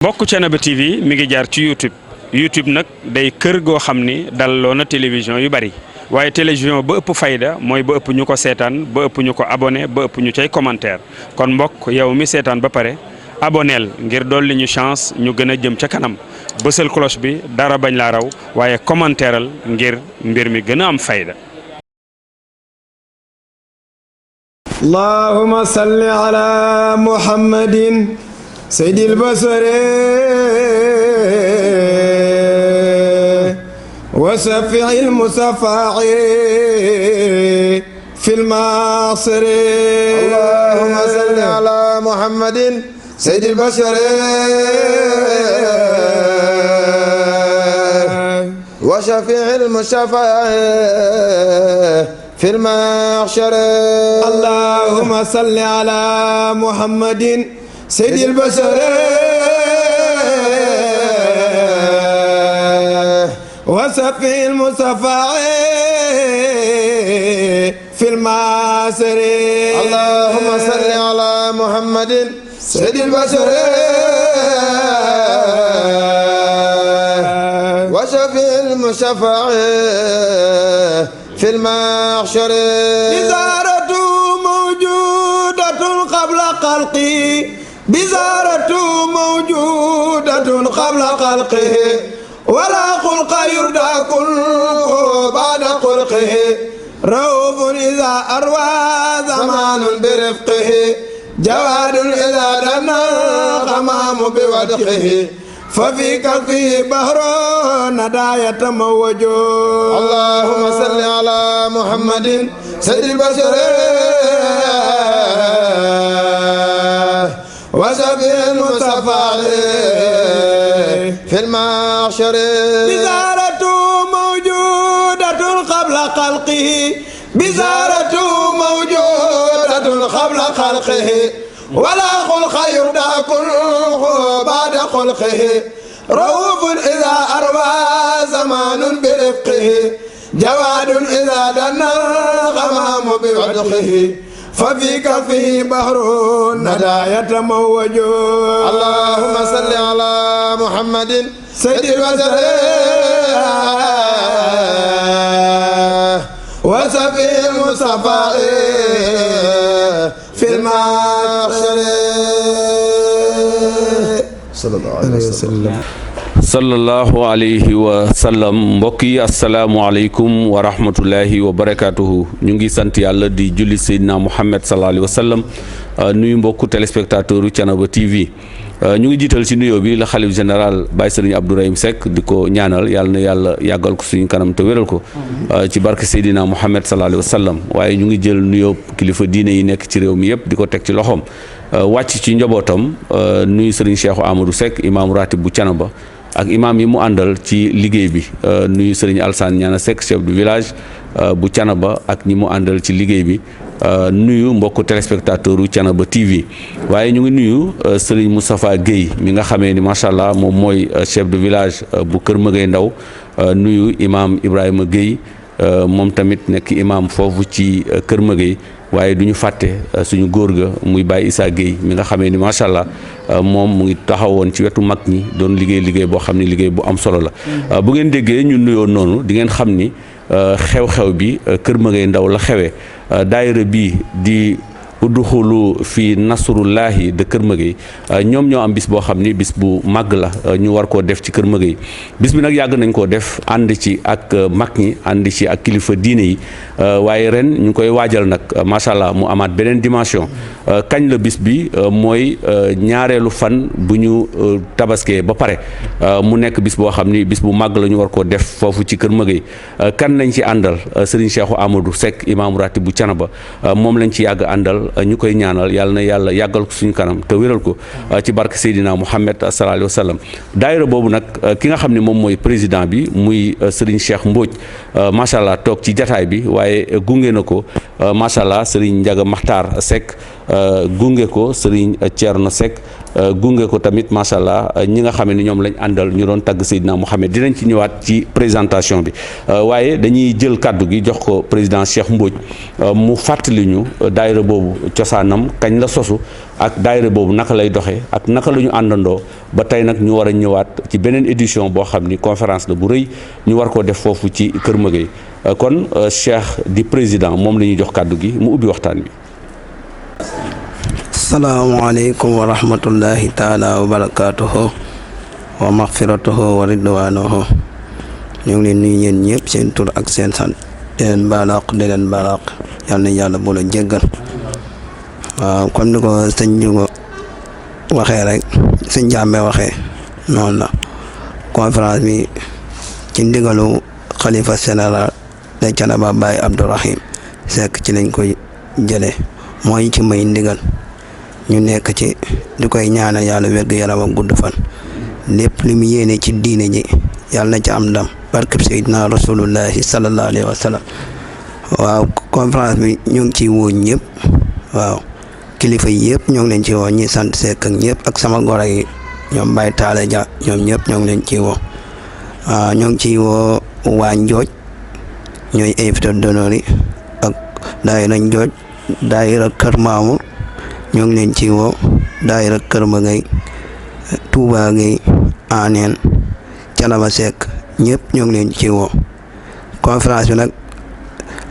mbokk Thiénaba TV mi ngi jaar ci YouTube nag day kër goo xam ni dalloo na télévision yu bari waaye télévision ba ëpp fayda mooy ba ëpp ñu ko seetaan ba ëpp ñu ko abonné ba ëpp ñu cay commentaire kon mbokk yow mi seetaan ba pare aboneel ngir dolli ñu chance ñu gën a jëm ca kanam bësal cloche bi dara bañ laa raw waaye commentaireal ngir mbir mi gën a am fayda. اللهم صل على محمد سيد البشر وشفيع المشفع في المعصر اللهم صل على محمد سيد البشر وشفيع المشفع في المحشر اللهم صل على محمد سيد البشر وصفي المصطفى في المعصر اللهم صل على محمد سيد البشر وشفي المشفع في المحشر بزارة موجودة قبل خلقه بزارة موجودة قبل خلقه ولا خلق يردى كله بعد خلقه رؤوف إذا أروى زمان برفقه جواد إذا دنا الغمام بودقه ففي كفه بحر ندى يتموج اللهم صل على محمد سيد البشر وشفيع المصطفى في المحشر بزارة موجودة قبل خلقه بزارة موجودة قبل خلقه ولا خلق يردى كله بعد خلقه رؤوف إذا أروى زمان برفقه جواد إذا دنا الغمام بودقه ففي كفه بحر ندى يتموج اللهم صل على محمد سيد البشر وشفيع المصطفى في المحشر صلى الله عليه وسلم sallallahu alayhi wa sallam mbokk yi asalaamualeykum wa rahmatullahi wa barakatuhu ñu ngi sant yàlla di julli Seydina Muhammad sallallahu alayhi wa sallam nuyu mbokku téléspectateur u Thiénaba TV ñu ngi jiital ci nuyoo bi la xalif général Baye Serigne Abdourahim Seck di ko ñaanal yàlla na yàlla yàggal ko suñu kanam te wéral ko ci barke Seydina Muhammad sallallahu alayhi wa sallam waaye ñu ngi jël nuyoo kilifa diine yi nekk ci réew mi yëpp di ko teg ci loxoom wàcc ci njabootam nuyu Serigne Cheikh Amadou Seck imam ratib bu Thiénaba ak imam yi mu àndal ci liggéey bi nuyu Serigne Alsane Niana Seck chef du village bu Thiénaba ak ñi mu àndal ci liggéey bi nuyu mbokku téléspectateur u Thiénaba TV waaye ñu ngi nuyu Serigne Moustapha Guèye mi nga xamee ni macha allah moom mooy chef de village bu Kër Mëgay Ndaw nuyu imam Ibrahima Guèye moom tamit nekk imam foofu ci Kër Mëgay waaye du ñu fàtte suñu góor ga muy Baye Issa Guèye mi nga xamee ni macha allah moom mu ngi taxawoon ci wetu mag ñi doon liggéey boo xam ne liggéey bu am solo la bu ngeen déggee ñu nuyoo noonu di ngeen xam ni xew-xew bi Kër Mëgay Ndaw la xewee daayira bi di udduxulu fi nasrullahi de Kër Mëgay ñoom ñoo am bis boo xam ni bis bu màgg la ñu war koo def ci Kër Mëgay bis bi nag yàgg nañ koo def ànd ci ak mag ñi ànd ci ak kilifa diine yi waaye ren ñu ngi koy waajal nag macha allah mu amaat beneen dimension kañ la bis bi mooy ñaareelu fan bu ñu tabaskee ba pare mu nekk bis boo xam ni bis bu màgg la ñu war koo def foofu ci Kër Mëgay kan lañ ci àndal Serigne Cheikh Amadou Seck imam ratib bu Thiénaba moom lañ ci yàgg àndal ñu koy ñaanal yàlla na yàlla yàggal ko suñu kanam te wéral ko ci barke Seydina Muhammad sallallahu alayhi wa sallam daayira boobu nag ki nga xam ne moom mooy président bi muy Serigne Cheikh Mbodj macha allah toog ci jataay bi waaye gunge na ko macha allah Serigne Ndiaga Makhtar Seck gunge ko Serigne Thierno Seck gunge ko tamit macha allah ñi nga xam ne ñoom lañ àndal ñu doon tagg Seydina Mohamed dinañ ci ñëwaat ci présentation bi waaye dañuy jël kàddu gi jox ko président Cheikh Mbodj mu fàttali ñu daayira boobu cosaanam kañ la sosu ak daayira boobu naka lay doxee ak naka la ñu àndandoo ba tey nag ñu war a ñëwaat ci beneen édition boo xam ni conférence la bu rëy ñu war koo def foofu ci Kër Magueye kon Cheikh di président moom la ñuy jox kàddu gi mu ubbi waxtaan bi. asalaamaaleykum wa rahmatullahi taala wa barakaatuhu wa maxfiratuhu wa ridwanuhu ñu ngi leen nuyu yéen ñëpp seen tur ak seen sant di leen baalaq yal na yàlla bu la jéggal waaw comme ni ko sëñ Jugo waxee rek sëñ Jàmbe waxee noonu la conférence bi ci ndigalu xalifa général de Thiénaba Baye Abdourahim Seck ci lañ koy jëlee mooy ci may ndigal ñu nekk ci di koy ñaanal yàlla wér-gu-yaram ak gudd fan lépp li mu yéene ci diine ji yàlla na ci am ndam barkeb Seydina Rasulullahi sallallahu alayhi wa sallam waaw conférence bi ñu ngi ciy woo ñëpp waaw kilifa yi yëpp ñoo ngi leen ci woo ñi sant Seck ak ñëpp ak sama goro yi ñoom Baye Talla Dia ñoom ñëpp ñoo ngi leen ciy woo waaw ñoo ngi ciy woo waa Njooj ñooy invité d'honneur yi ak daayira Njooj daayira Kër Mamour ñoo ngi leen ci woo daayira Kër Magueye Touba Gueye Aneen Thiénaba Seck ñëpp ñoo ngi leen ci woo conférence bi nag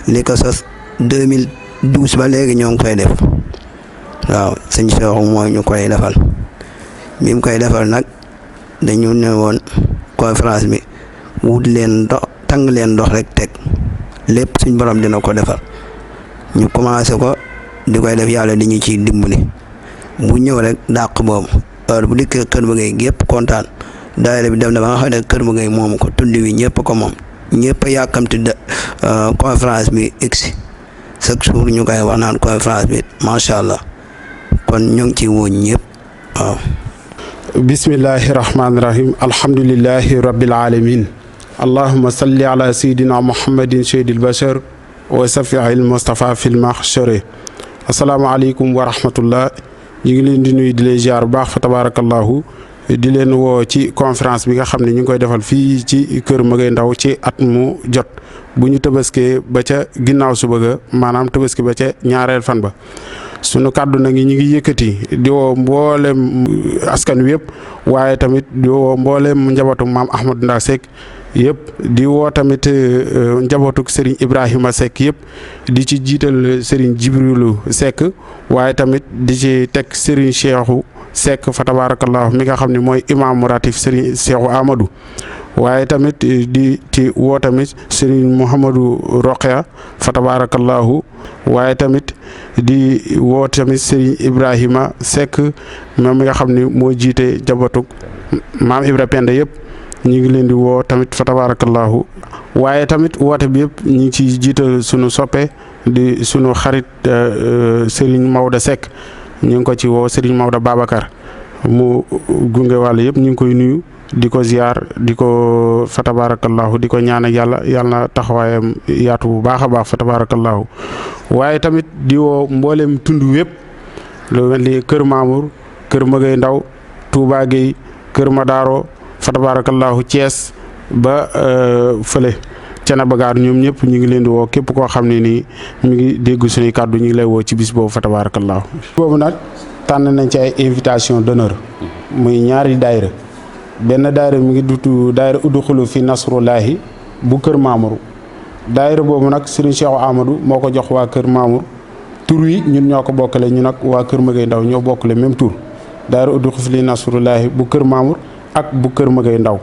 li ko sos 2012 ba léegi ñoo ngi koy def waaw sëñ Cheikh mooy ñu koy defal bi mu koy defal nag dañu ne woon conférence bi wut leen ndox tàng leen ndox rek teg lépp suñ borom dina ko defal ñu commencé ko di koy def yàlla di ñu ciy dimbali bu ñëw rek dàq boobu heure bu dikkee Kër Magueye gépp kontaan daayira bi dem na ba nga xam ne Kër Magueye moomu ko tund wi ñëpp ko moom ñëpp a yàkkamti conférence bi egsi chaque jour ñu koy wax naan conférence bi macha allah kon ñu ngi ciy woo ñëpp waaw. bismillahi rahmaani rahim alhamdulillahi rabbil alamin allahumma salli ala sayyidina muhammadin sayyidil bashar wa safiil Mustafa fil mahshari asalaamaaleykum wa rahmatullah ñu ngi leen di nuyu di leen ziar bu baax fa tabarakallahu di leen woo ci conférence bi nga xam ne ñu ngi koy defal fii ci Kër Magueye Ndaw ci at mu jot bu ñu tëbaskee ba ca ginnaaw suba ga maanaam tëbaski ba ca ñaareel fan ba sunu kàddu nag ñu ngi yëkkati di woo mboolem askan wi yëpp waaye tamit di woo mboolem njabootu maam Ahmadou Ndak Seck yëpp di woo tamit njabootuk Serigne Ibrahima Seck yëpp di ci jiital Serigne Jibrilu Seck waaye tamit di ci teg Serigne Cheikhou Seck fa tabarakallahu mi nga xam ne mooy imam ratif Serigne Cheikhou Amadou waaye tamit di ci woo tamit Serigne Mouhamadou Roqia fa tabarakallahu waaye tamit di woo tamit Serigne Ibrahima Seck moom mi nga xam ne moo jiite njabootuk maam Ibra Penda yëpp ñu ngi leen di woo tamit fa tabarakallahu waaye tamit woote bi yëpp ñu ngi ciy jiital sunu soppe di sunu xarit Serigne Maodo Seck ñu ngi ko ci woo Serigne Maodo Babacar mu gunge wàll yëpp ñu ngi koy nuyu di ko ziar di ko fa tabarakallahu di ko ñaan yàlla na taxawaayam yaatu bu baax a baax fa tabarakallahu waaye tamit di woo mboolem tund wépp lu mel ni Kër Mamour Kër Magueye Ndaw Touba Gueye Kër Madaro fa tabarakallahu Thiès ba fële Thiénaba Gare ñoom ñëpp ñu ngi leen di woo képp koo xam ne nii mi ngi dégg suñuy kàddu ñu ngi lay woo ci bis boobu fa tabarakallahu boobu nag tànn nañ ci ay invitation d'honneur muy ñaari daayira benn daayira mi ngi dutu daayira udxulu fi nasrullahi bu Kër Mamour daayira boobu nag Serigne Cheikhou Amadou moo ko jox waa Kër Mamour tur wi ñun ñoo ko bokkale ñu nag waa Kër Magueye Ndaw ñoo bokkale même tur daayira udxulu fi nasrullahi bu Kër Mamour ak bu Kër Magueye Ndaw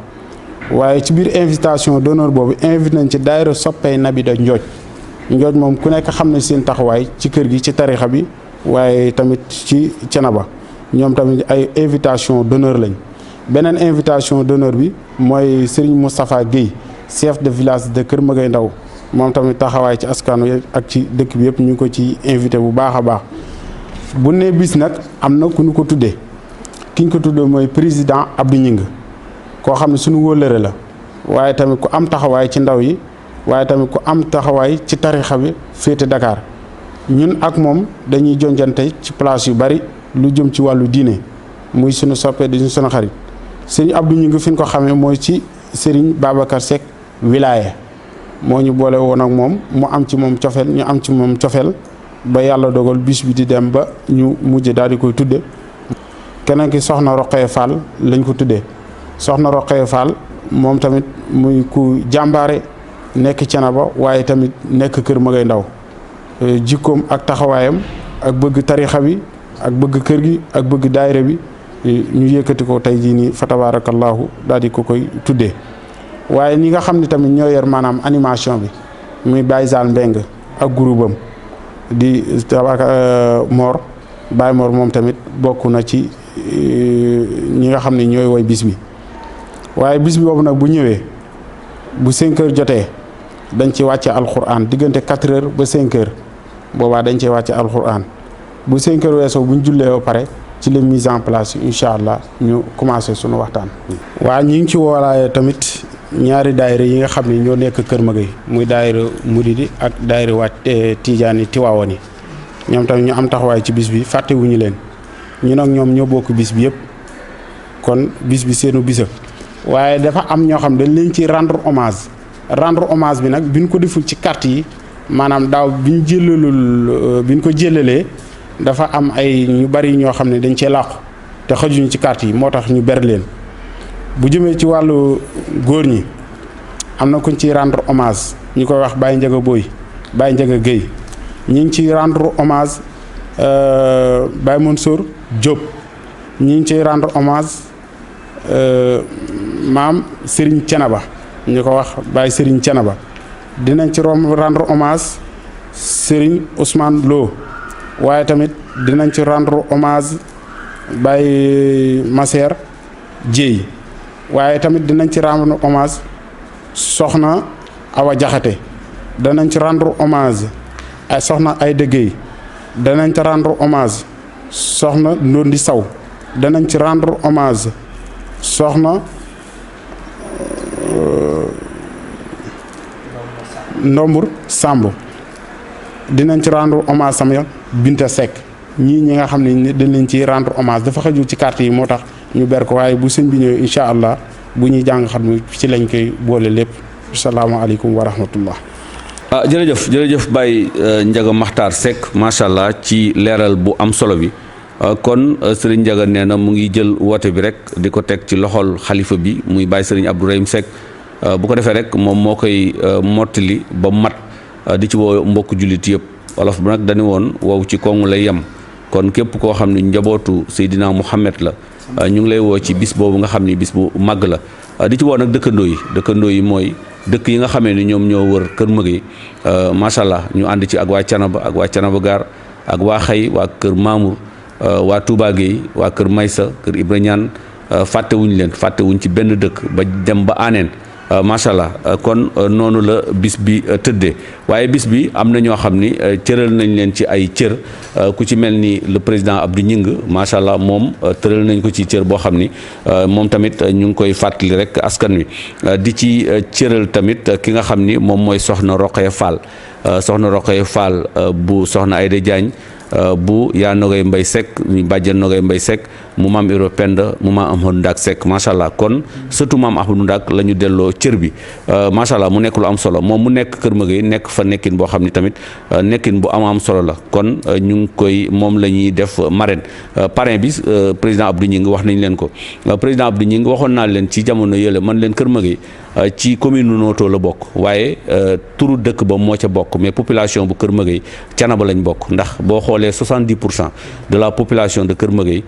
waaye ci biir invitation d'honneur boobu invité nañ ci daayira soppey nabi da Njooj moom ku nekk xam ne seen taxawaay ci kër gi ci tarixa bi waaye tamit ci Thiénaba ñoom tamit ay invitation d'honneur lañ beneen invitation d'honneur bi mooy Serigne Moustapha Guèye chef de village de Kër Magueye Ndaw moom tamit taxawaay ci askanu ak ci dëkk bi yëpp ñu ngi ko ci invité bu baax a baax bu ne bis nag am na ku ñu ko tuddee ki ñu ko tuddee mooy président Abdou Gningue koo xam ne suñu wóllëre la waaye tamit ku am taxawaay ci ndaw yi waaye tamit ku am taxawaay ci tarixa bi féete Dakar ñun ak moom dañuy jonjante ci place yu bari lu jëm ci wàllu diine muy sunu soppe di sunu xarit sëriñ Abdou ñu ngi fi ñu ko xamee mooy ci sëriñ Babacar Seck wilaya moo ñu boole woon ak moom mu am ci moom cofeel ñu am ci moom cofeel ba yàlla dogal bis bi di dem ba ñu mujj daal di koy tudde keneen ki soxna Roqee Fall lañ ko tuddee soxna Roqee Fall moom tamit muy ku jàmbaare nekk Thiénaba waaye tamit nekk Kër Magay Ndaw jikkoom ak taxawaayam ak bëgg tarixa bi ak bëgg kër gi ak bëgg daayira bi ñu yëkkati ko tey jii nii fa tabaarakallaahu daal di ko koy tuddee waaye ñi nga xam ne tamit ñoo yor maanaam animation bi muy Baye Zal Mbeng ak groupam di Mor Baye Mor moom tamit bokk na ci ñi nga xam ne ñooy woy bis bi waaye bis bi boobu nag bu ñëwee bu 5 heures jotee dañ ci wàcce alxuraan diggante 4 heures ba 5 heures boobaa dañ ci wàcce alxuraan bu 5 heures weesoo bu ñu jullee ba pare ci la mise en place incha allah ñu commencé sunu waxtaan. waa ñi ngi ci woolaaye tamit ñaari daayira yi nga xam ne ñoo nekk Kër Magay muy daayira Muridi ak daayira waa Tijaani Tiwaawan yi ñoom tamit ñu am taxawaay ci bis bi fàttewuñu leen ñu nag ñoom ñoo bokk bis bi yëpp kon bis bi seenu bisa waaye dafa am ñoo xam dañ leen ci rendre hommage bi nag biñ ko deful ci carte yi maanaam daaw biñ ko jëlalee dafa am ay ñu bari ñoo xam ne dañ cee làqu te xajuñu ci carte yi moo tax ñu ber leen bu jëmee ci wàllu góor ñi am na kuñ ciy rendre hommage ñu koy wax Baye Ndiaga Boy Baye Ndiaga Guèye ñi ngi ciy rendre hommage Baye Mansour Diop ñi ngi ciy rendre hommage maam Serigne Thiénaba ñu ko wax Baye Serigne Thiénaba dinañ ci rendre hommage Serigne Ousmane Lo waaye tamit dinañ ci rendre hommage Baye Masser Dieye waaye tamit dinañ ci rendre hommage soxna Awa Jaxate danañ ci rendre hommage ay soxna Ayda Gueye danañ ci rendre hommage soxna Ndondi Saw danañ ci rendre hommage soxna Ndombur Samb dinañ ci rendre hommage sama Binta Seck ñi nga xam ne dañ leen ci rendre hommage dafa xajul ci carte yi moo tax ñu ber ko waaye bu sëñ bi ñëwee incha allah bu ñuy jàng xam ci lañ koy boole lépp asalaamaaleykum wa rahmatullah. jërëjëf Baye Ndiaga Makhtar Seck macha allah ci leeral bu am solo bi kon Serigne Ndiaga nee na mu ngi jël woote bi rek di ko teg ci loxol xalifa bi muy Baye Serigne Abdourahim Seck bu ko defee rek moom moo koy mottali ba mat di ci woo mbokk jullit yëpp wolof bi nag dañu woon wow ci kongu lay yem kon képp koo xam ne njabootu Seydina Mouhamed la ñu ngi lay woo ci bis boobu nga xam ni bis bu màgg la di ci woo nag dëkkandoo yi mooy dëkk yi nga xamee ni ñoom ñoo wër Kër Magay macha allah ñu ànd ci ak waa Thiénaba Gare ak waa Xay waa Kër Mamour waa Touba Gueye waa Kër Maysa Kër Ibra Ñaan fàttewuñ ci benn dëkk ba dem ba Aneen macha allah kon noonu la bis bi tëddee waaye bis bi am na ñoo xam ni cëral nañ leen ci ay cër ku ci mel ni le président Abdou Ñing macha allah moom tëral nañ ko ci cër boo xam ni moom tamit ñu ngi koy fàttali rek askan wi di ci cëral tamit ki nga xam ni moom mooy soxna Roqee Fall bu soxna Ayda Diagne bu yaa Nogay Mbay Seck ñu bàjjen Nogay Mbay Seck mu maam Iro Penda mu maam Ahmadou Ndak Seck macha allah kon surtout maam Ahmadou Ndak la ñu delloo cër bi macha allah mu nekk lu am solo moom mu nekk Kër Magay nekk fa nekkin boo xam ni tamit nekkin bu am solo la kon ñu ngi koy moom la ñuy def marraine parrain bi président Abdou Ñing wax nañ leen ko président Abdou Ñing waxoon naa leen ci jamono yële man leen Kër Magay ci commune Noto la bokk waaye turu dëkk ba moo ca bokk mais population bu Kër Magay Thiénaba lañ bokk ndax boo xoolee 70% de la population de Kër Magay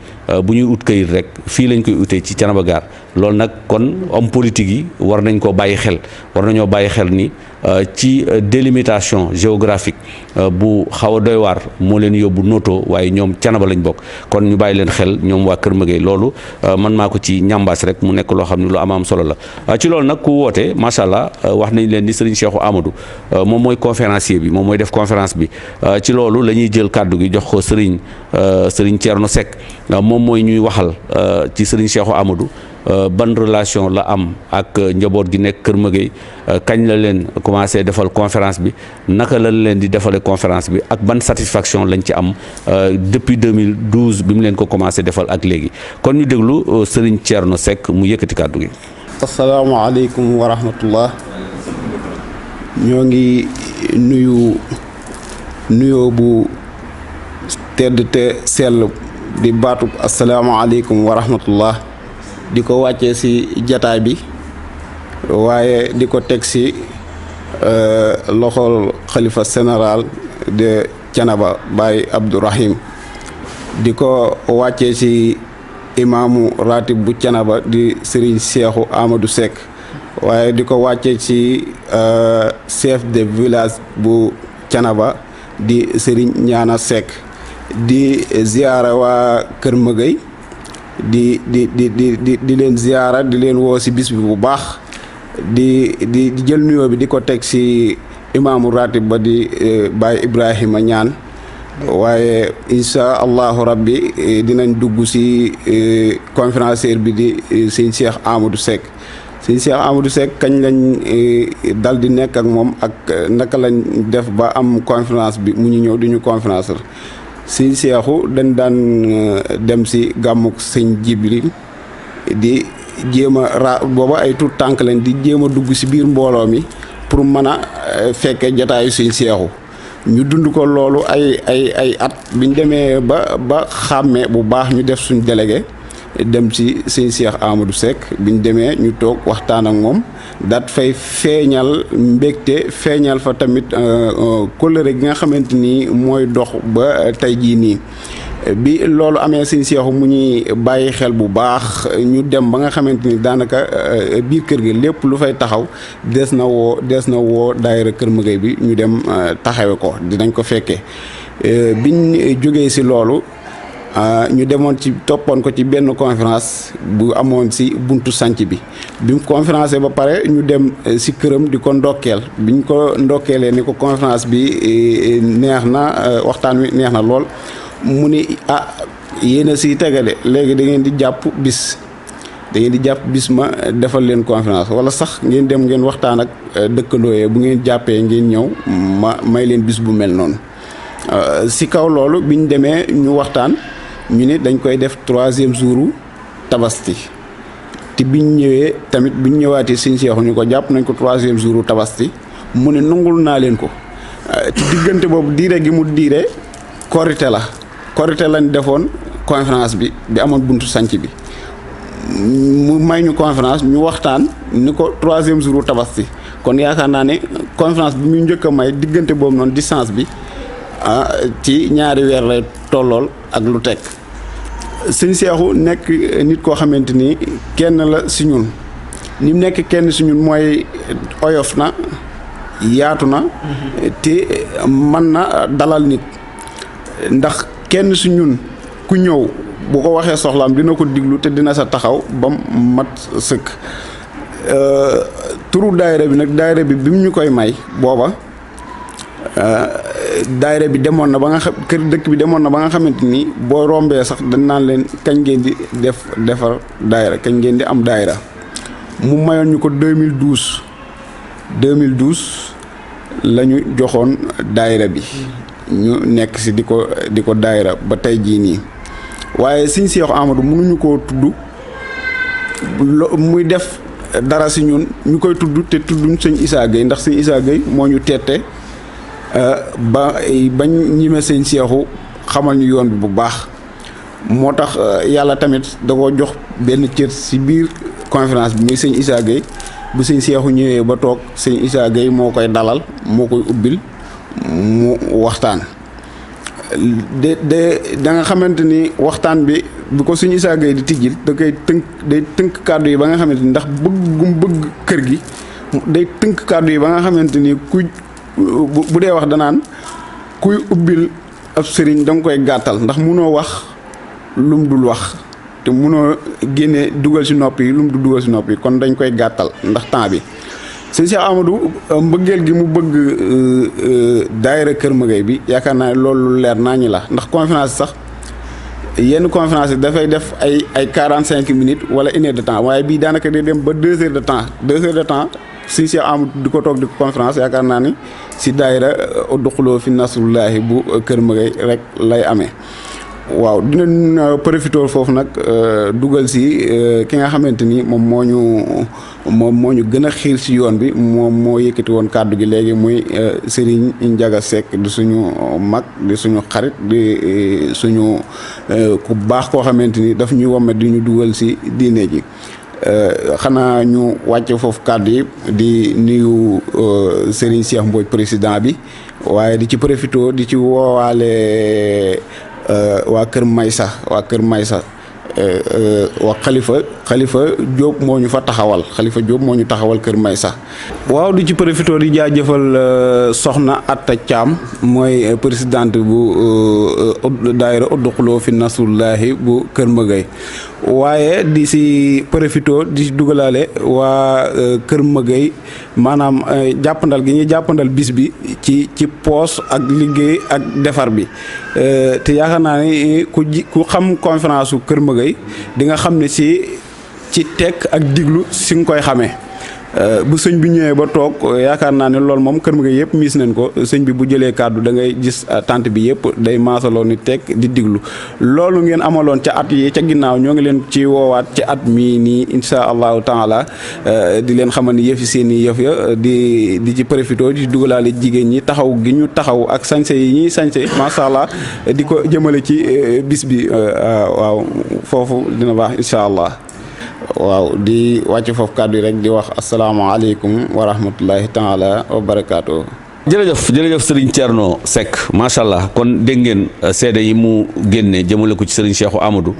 bu ñuy ut kayit rek fii lañ koy utee ci Thiénaba Gare loolu nag kon homme politique yi war nañ koo bàyyi xel war nañoo bàyyi xel ni ci délimitation géographique bu xaw a doy waar moo leen yóbbu Noto waaye ñoom Thiénaba lañ bokk kon ñu bàyyi leen xel ñoom waa Kër Magay loolu man maa ko ci ñambaas rek mu nekk loo xam ne lu am solo la ci loolu nag ku woote macha allah wax nañ leen ni Serigne Cheikhou Amadou moom mooy conférencier bi moom mooy def conférence bi ci loolu la ñuy jël kàddu gi jox ko Serigne Thierno Seck moom mooy ñuy waxal ci Serigne Cheikhou Amadou ban relation la am ak njaboot gi nekk Kër Mëgëy kañ la leen commencé defal conférence bi naka la leen di defalee conférence bi ak ban satisfaction lañ ci am depuis 2012 bi mu leen ko commencé defal ak léegi kon ñu déglu Serigne Thierno Seck mu yëkkati kàddu gi. asalaamaaleykum wa rahmatullah ñoo ngi nuyoo bu tedd te sell di baatub asalaamaaleykum wa rahmatullah di ko wàccee ci jataay bi waaye di ko teg ci loxol xalifa général de Thiénaba Baye Abdourahim di ko wàccee ci imaamu ratib bu Thiénaba di Serigne Cheikhou Amadou Seck waaye di ko wàccee ci chef de village bu Thiénaba di Serigne Ñaana Seck di ziyaara waa Kër Mëgëy di leen ziyaara di leen woo ci bis bi bu baax di jël nuyoo bi di ko teg ci imaamu ratib ba di Baye Ibrahima Ñaan waaye insha allahu rabbi dinañ dugg ci conférencier bi di sëñ Cheikh Amadou Seck sëñ Cheikh Amadou Seck kañ lañ dal di nekk ak moom ak naka lañ def ba am conférence bi mu ñu ñëw di ñu conférencier sëñ Cheikhu dañ daan dem ci gàmmuk sëñ Jibril di jéem a booba ay tuut tànk lañ di jéem a dugg ci biir mbooloo mi pour mën a fekke jataayu sëñ Cheikhu ñu dund ko loolu ay at biñ demee ba xàmmee bu baax ñu def suñ délégué dem ci sëñ Cheikh Amadou Seck biñ demee ñu toog waxtaan ak moom daat fay feeñal mbégte feeñal fa tamit kóllëre gi nga xamante ni mooy dox ba tey jii nii bi loolu amee sëñ Cheikhu mu ñuy bàyyi xel bu baax ñu dem ba nga xamante ni daanaka biir kër gi lépp lu fay taxaw des na woo daayira Kër Mëgëy bi ñu dem taxawe ko dinañ ko fekkee biñ jógee ci loolu ñu demoon ci toppoon ko ci benn conférence bu amoon ci buntu sanc bi mu conférencé ba pare ñu dem ci këram di ko ndokkeel biñ ko ndokkeelee ni ko conférence bi neex na waxtaan wi neex na lool mu ni yéen a ciy tegale léegi da ngeen di jàpp bis ma defal leen conférence wala sax ngeen dem ngeen waxtaan ak dëkkandooyee bu ngeen jàppee ngeen ñëw ma may leen bis bu mel noonu ci kaw loolu biñ demee ñu waxtaan ñu ne dañ koy def 3e jouru tabaski te biñ ñëwee tamit biñ ñëwaatee sëñ Seexu ñu ko jàpp nañ ko 3e jouru tabaski mu ne nangul naa leen ko ci diggante boobu diire gi mu diire korite lañ defoon conférence bi amoon buntu sanc bi mu may ñu conférence ñu waxtaan ni ko 3e jouru tabaski kon yaakaar naa ne conférence bi muy njëkk a may diggante boobu noonu distance bi ci ñaari weer lay tollool ak lu teg sëñ Seexu nekk nit koo xamante ni kenn la si ñun ni mu nekk kenn si ñun mooy oyof na yaatu na te mën na dalal nit ndax kenn si ñun ku ñëw bu ko waxee soxlaam dina ko diglu te dina sa taxaw ba mat sëkk turu daayira bi nag daayira bi mu ñu koy may booba daayira bi demoon na ba nga xam kër dëkk bi demoon na ba nga xamante ni boo rombee sax dañ naan leen kañ ngeen di defar daayira kañ ngeen di am daayira mu mayoon ñu ko 2012 la ñu joxoon daayira bi ñu nekk ci di ko daayira ba tey jii nii waaye sëñ Cheikh Amadou mënuñu koo tudd muy def dara ci ñun ñu koy tudd te tudduñ sëñ Issa Gueye ndax sëñ Issa Gueye moo ñu teete bañ ñime sëñ Seexu xamal ñu yoon bi bu baax moo tax yàlla tamit da ko jox benn cër ci biir conférence bi muy sëñ Issa Gueye bu sëñ Seexu ñëwee ba toog sëñ Issa Gueye moo koy dalal moo koy ubbil mu waxtaan da nga xamante ni waxtaan bi bu ko sëñ Issa Gueye di tijjil day tënk kàddu yi ba nga xamante ni ndax bëgg kër gi day tënk kàddu yi ba nga xamante ni bu dee wax danaan kuy ubbil ab sëriñ da nga koy gàttal ndax munoo wax lum dul wax te munoo génne dugal ci nopp yi lum du dugal ci nopp yi kon dañ koy gàttal ndax temps bi sëñ Cheikh Amadou mbëggeel gi mu bëgg daayira Kër Mëgëy bi yaakaar naa ne loolu leer naa ñi la ndax conférence sax yenn conférence yi dafay def ay 45 minutes wala 1 heure de temps waaye bii daanaka day dem ba 2 heures de temps 2 heures de temps suñu Cheikh Amadou di ko toog di ko conférence yaakaar naa ni si daayira udxuluu fi nasrullaahi bu Kër Magay rek lay amee. waaw dinañ profité foofu nag dugal si ki nga xamante ni moom moo ñu gën a xiir si yoon bi moom moo yëkkati woon kàddu gi léegi muy Serigne Ndiaga Seck di suñu mag di suñu xarit di suñu ku baax koo xamante ni daf ñuy wommet di ñu dugal si diine ji. xanaa ñu wàcce foofu kàddu yi di nuyu Serigne Cheikh Mbodj président bi waaye di ci profité di ci woowaale waa Kër Maysa waa Khalifa Diop moo ñu fa taxawal Khalifa Diop moo ñu taxawal Kër Maysa. waaw di ci profité di jaajëfal soxna Atta Thiam mooy présidente bu daayira udxuluu fi nasrullaahi bu Kër Magay waaye di si profité di dugalaale waa Kër Magay maanaam jàppandal gi ñuy jàppandal bis bi ci poos ak liggéey ak defar bi te yaakaar naa ni ku xam conférence su Kër Magay di nga xam ne ci tekk ak diglu si nga koy xamee bu sëñ bi ñëwee ba toog yaakaar naa ne loolu moom Kër Magay yëpp miis nañ ko sëñ bi bu jëlee kàddu da ngay gis tànt bi yëpp day maasaloo ni tekk di diglu loolu ngeen amaloon ca at yi ca ginnaaw ñoo ngi leen ci woowaat ci at mii nii insha allahu taala di leen xamal ni yëfi seen i yëf ya di ci profité di dugalaale jigéen ñi taxaw gi ñu taxaw ak sañse yi ñuy sañse macha allah di ko jëmale ci bis bi waaw foofu dina baax insha allah. waaw di wàcc foofu kàddu yi rek di wax asalaamaaleykum wa rahmatullahi taala wa barakaatu. jërëjëf Serigne Thierno Seck macha allah kon dégg ngeen seede yi mu génne jëmale ko ci Serigne Cheikhou Amadou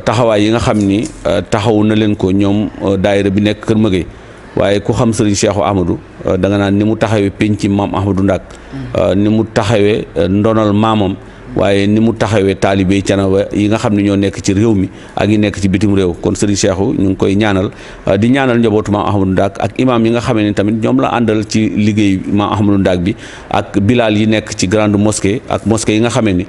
taxawaay yi nga xam ni taxaw na leen ko ñoom daayira bi nekk Kër Magay waaye ku xam Serigne Cheikhou Amadou da nga naan ni mu taxawee penc maam Ahmadou Ndak ni mu taxawee ndonal maamam. waaye ni mu taxawee taalibe Thiénaba yi nga xam ne ñoo nekk ci réew mi ak yi nekk ci bitim réew kon Serigne Cheikhou ñu ngi koy ñaanal di ñaanal njabootu maam Ahmadou Ndak ak imam yi nga xam ne tamit ñoom la àndal ci liggéey maam Ahmadou Ndak bi ak bilal yi nekk ci grande mosquée ak mosquée yi nga xam ne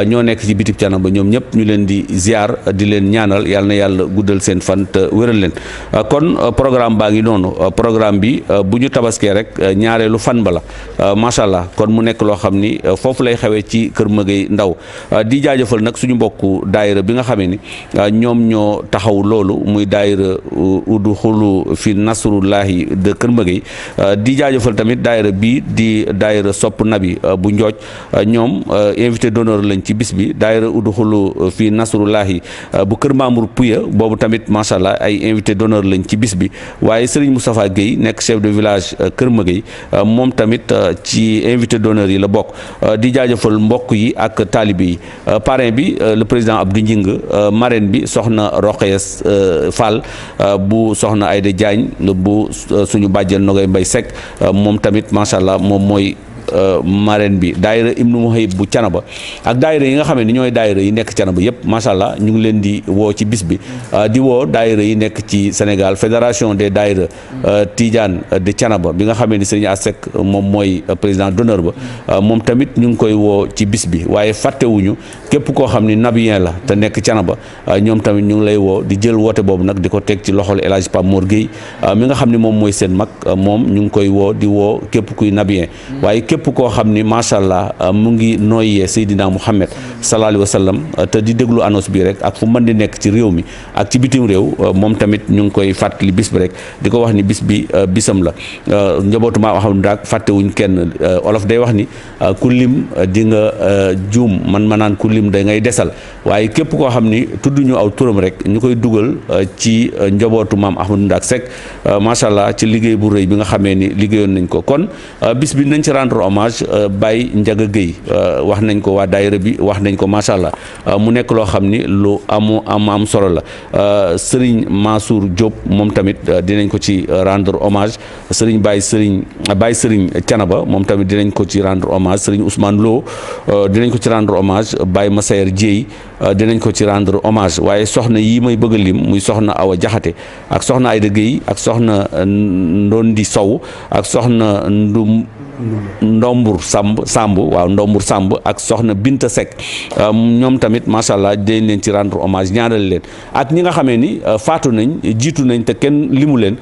ñoo nekk ci bitib Thiénaba ñoom ñëpp ñu leen di ziar di leen ñaanal yàlla na yàlla guddal seen fan te wéral leen kon programme baa ngi noonu programme bi bu ñu tabaskee rek ñaareelu fan ba la macha allah kon mu nekk loo xam ni foofu lay xewee ci Kër Magay ndaw di jaajëfal nag suñu mbokku daayira bi nga xamee ni ñoom ñoo taxaw loolu muy daayira udxuluu fi nasrullaahi de Kër Magay di jaajëfal tamit daayira bii di daayira sopp nabi bu Njooj ñoom invité d'honneur lañ ci bis bi daayira udxuluu fi nasrullaahi bu Kër Mamour Pouya boobu tamit macha allah ay invité d'honneur lañ ci bis bi waaye Serigne Moustapha Guèye nekk chef de village Kër Magay moom tamit ci invité d'honneur yi la bokk di jaajëfal mbokk yi ak taalibe yi parrain bi le président Abdou Ngingue marraine bi soxna Rokhaya Fall bu soxna Aïda Diagne bu suñu bàjjen Nogay Mbay Seck moom tamit macha allah moom mooy marraine bi daayira Ibnu Muhayib bu Thiénaba ak daayira yi nga xam ne ñooy daayira yi nekk Thiénaba yëpp macha allah ñu ngi leen di woo ci bis bi di woo daayira yi nekk ci Sénégal fédération des daayira Tidiane de Thiénaba bi nga xam ne Serigne Assec moom mooy président d'honneur ba moom tamit ñu ngi koy woo ci bis bi waaye fàttewuñu képp koo xam ni nabien la te nekk Thiénaba ñoom tamit ñu ngi lay woo di jël woote boobu nag di ko teg ci loxol El Hadj Pape Mor Gueye mi nga xam ne moom mooy seen mag moom ñu ngi koy woo di woo képp kuy nabien waaye képp koo xam ni macha allah mu ngi nooyee Seydina Mouhamed sallallahu alayhi wa sallam te di déglu annonce bi rek ak fu mën di nekk ci réew mi ak ci bitim réew moom tamit ñu ngi koy fàttali bis bi rek di ko wax ni bis bi bisam la njabootu maa xam daak fàttewuñ kenn olof day wax ni ku lim di nga juum man ma naan ku lim da ngay desal waaye képp koo xam ni tudd ñu aw turam rek ñu koy dugal ci njabootu maam Ahmadou Ndak Seck macha allah ci liggéey bu rëy bi nga xamee ni liggéeyoon nañ ko kon bis bi nañ ci rendre hommage Baye Ndiaga Gueye wax nañ ko waa daayira bi wax nañ ko macha allah mu nekk loo xam ni lu am solo la Serigne Mansour Diop moom tamit dinañ ko ci rendre hommage Serigne Baye Serigne Thiénaba moom tamit dinañ ko ci rendre hommage Serigne Ousmane Lo dinañ ko ci rendre hommage Baye Massayer Dieye dinañ ko ci rendre hommage waaye soxna yi may bëgg a lim muy soxna Awa Jaxate ak soxna Aïda Gueye ak soxna Ndondi Sow ak soxna Ndombur Samb waaw Ndombur Samb ak soxna Binta Seck ñoom tamit macha allah dañ leen ci rendre hommage ñaanal leen ak ñi nga xamee ni faatu nañ jiitu nañ te kenn limu leen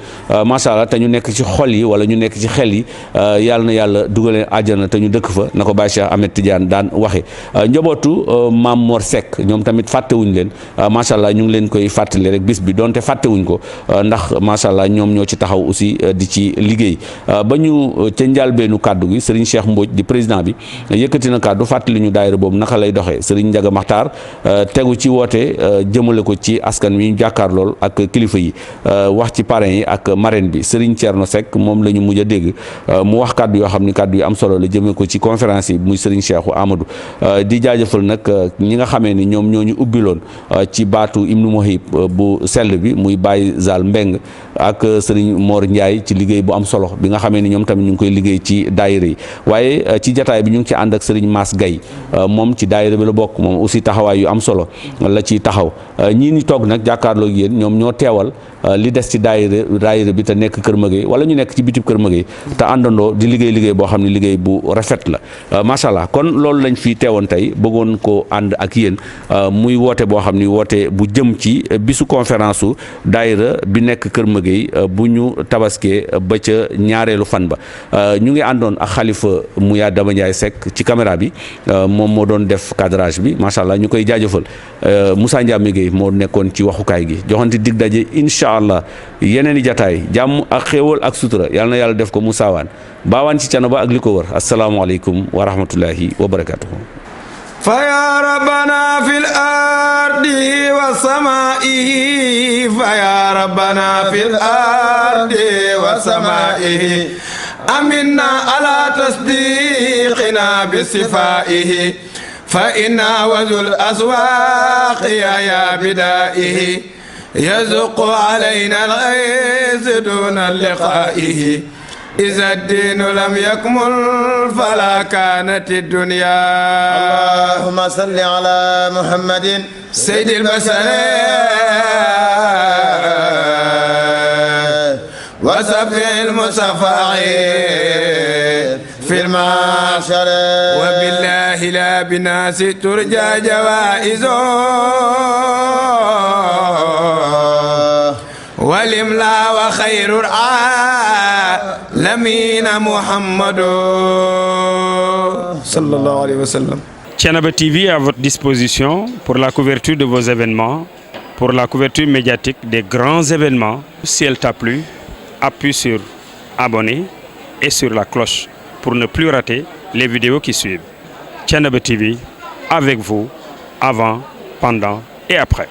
macha allah te ñu nekk ci xol yi wala ñu nekk ci xel yi yàlla na yàlla dugaleen àjjana te ñu dëkk fa na ko Baye Cheikh Ahmed Tidiane daan waxe njabootu Maam Mor Seck ñoom tamit fàttewuñ leen macha allah ñu ngi leen koy fàttali rek bis bi donte fàttewuñ ko ndax macha allah ñoom ñoo ci taxaw aussi di ci liggéey ba ñu ca njàlbeenu kàddu gi Serigne Cheikh Mbodj di président bi yëkkati na kàddu fàttali ñu daayira boobu naka lay doxee Serigne Ndiaga Makhtar tegu ci woote jëmale ko ci askan wi ñu jàkkaar lool ak kilifa yi wax ci parrain yi ak marraine bi Serigne Thierno Seck moom la ñu mujj a dégg mu wax kàddu yoo xam ni kàddu yu am solo la jëmee ko ci conférence yi muy Serigne Cheikhou Amadou di jaajëfal nag ñi nga xamee ni ñoom ñoo ñu ubbiloon ci baatu Ibnu Mohib bu sell bi muy Baye Zal Mbeng ak Serigne Mor Ndiaye ci liggéey bu am solo bi nga xamee ni ñoom tamit ñu ngi koy liggéey ci daayira yi waaye ci jataay bi ñu ngi ci ànd ak Serigne Mass Gaye moom ci daayira bi la bokk moom aussi taxawaay yu am solo la ciy taxaw ñii ni toog nag jàkkaarloo ak yéen ñoom ñoo teewal li des ci daayira bi te nekk Kër Magueye wala ñu nekk ci bitib Kër Magueye te àndandoo di liggéey boo xam ne liggéey bu rafet la macha allah kon loolu lañ fi teewoon tey bëggoon ko ànd ak yéen muy woote boo xam ni woote bu jëm ci bisu conférence su daayira bi nekk Kër Magueye bu ñu tabaskee ba ca ñaareelu fan ba ñu ngi àndoon ak xalifa Mouya Dama Ndiaye Seck ci caméra bi moom moo doon def cadrage bi macha allah ñu koy jaajëfal Moussa Ndiame Gueye moo nekkoon ci waxukaay gi joxante dig daje incha allah yeneen i jataay jàmm ak xéewal ak sutura yàlla na yàlla def ko mu saawaan baawaan ci Canaba ak li ko wër asalaamaaleykum wa rahmatullahi wa barakatuhu فيا ربنا في الأرض وسمائه فيا ربنا في الأرض وسمائه أمنا على تصديقنا بصفائه فإنا وذو الأسواق يا بدائه يزق علينا الغيث دون لقائه إذا الدين لم يكمل فلا كانت الدنيا اللهم صل على محمد سيد البشر وسفي المصفى في المعشر وبالله لا بناس ترجى جوائزه والإملا وخير العالمين محمد صلى الله عليه وسلم. Thiénaba TV est à votre disposition pour la couverture de vos événements, pour la couverture médiatique des grands événements. Si elle t'a plu, appuie sur abonner et sur la cloche pour ne plus rater les vidéos qui suivent. Thiénaba TV, avec vous, avant, pendant et après.